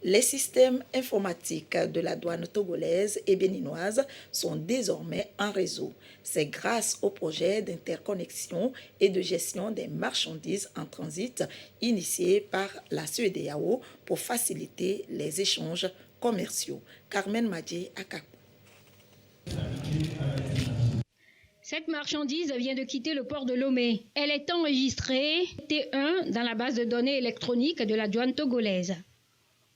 Les systèmes informatiques de la douane togolaise et béninoise sont désormais en réseau. C'est grâce au projet d'interconnexion et de gestion des marchandises en transit initié par la CEDEAO pour faciliter les échanges commerciaux. Carmen Madji Akapo. Cette marchandise vient de quitter le port de Lomé. Elle est enregistrée T1 dans la base de données électronique de la douane togolaise.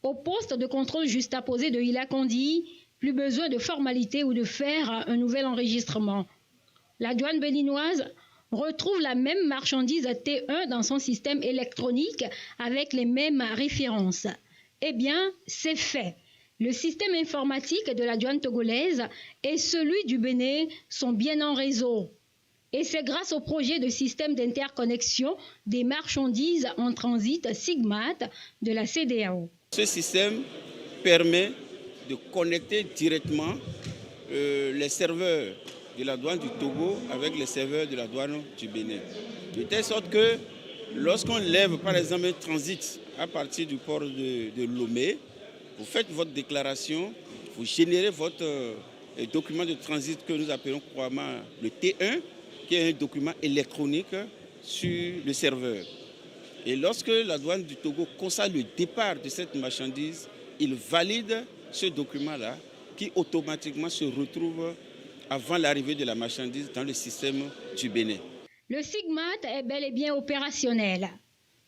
Au poste de contrôle juxtaposé de Ilakondi, plus besoin de formalité ou de faire un nouvel enregistrement. La douane béninoise retrouve la même marchandise T1 dans son système électronique avec les mêmes références. Eh bien, c'est fait. Le système informatique de la douane togolaise et celui du Bénin sont bien en réseau. Et c'est grâce au projet de système d'interconnexion des marchandises en transit SIGMAT de la CEDEAO. Ce système permet de connecter directement les serveurs de la douane du Togo avec les serveurs de la douane du Bénin. De telle sorte que lorsqu'on lève par exemple un transit à partir du port de Lomé, vous faites votre déclaration, vous générez votre document de transit que nous appelons couramment le T1, qui est un document électronique sur le serveur. Et lorsque la douane du Togo constate le départ de cette marchandise, il valide ce document-là qui automatiquement se retrouve avant l'arrivée de la marchandise dans le système du Bénin. Le SIGMAT est bel et bien opérationnel.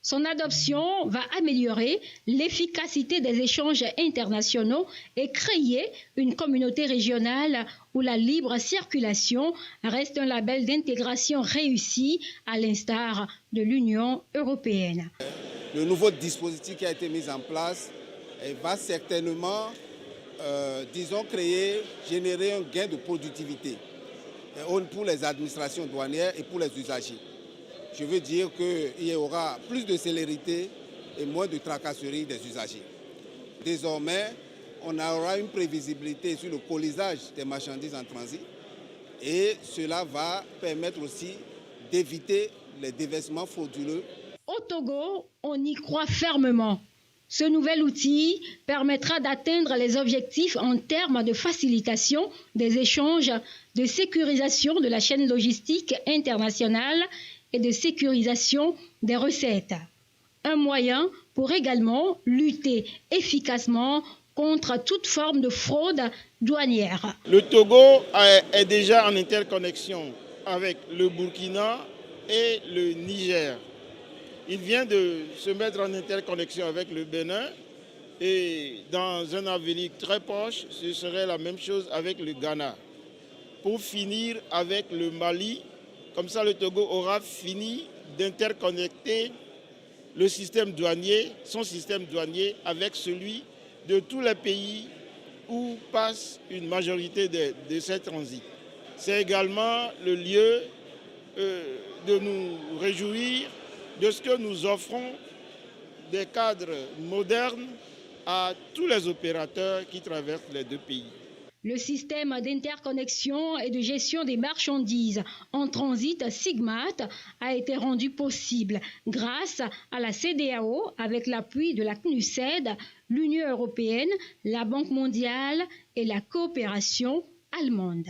Son adoption va améliorer l'efficacité des échanges internationaux et créer une communauté régionale où la libre circulation reste un label d'intégration réussi à l'instar de l'Union européenne. Le nouveau dispositif qui a été mis en place va certainement, générer un gain de productivité pour les administrations douanières et pour les usagers. Je veux dire qu'il y aura plus de célérité et moins de tracasserie des usagers. Désormais, on aura une prévisibilité sur le colisage des marchandises en transit et cela va permettre aussi d'éviter les déversements frauduleux. Au Togo, on y croit fermement. Ce nouvel outil permettra d'atteindre les objectifs en termes de facilitation des échanges, de sécurisation de la chaîne logistique internationale et de sécurisation des recettes. Un moyen pour également lutter efficacement contre toute forme de fraude douanière. Le Togo est déjà en interconnexion avec le Burkina et le Niger. Il vient de se mettre en interconnexion avec le Bénin et dans un avenir très proche, ce serait la même chose avec le Ghana. Pour finir avec le Mali, comme ça, le Togo aura fini d'interconnecter le système douanier, son système douanier, avec celui de tous les pays où passe une majorité de ces transits. C'est également le lieu de nous réjouir de ce que nous offrons des cadres modernes à tous les opérateurs qui traversent les deux pays. Le système d'interconnexion et de gestion des marchandises en transit SIGMAT a été rendu possible grâce à la CEDEAO avec l'appui de la CNUSED, l'Union européenne, la Banque mondiale et la coopération allemande.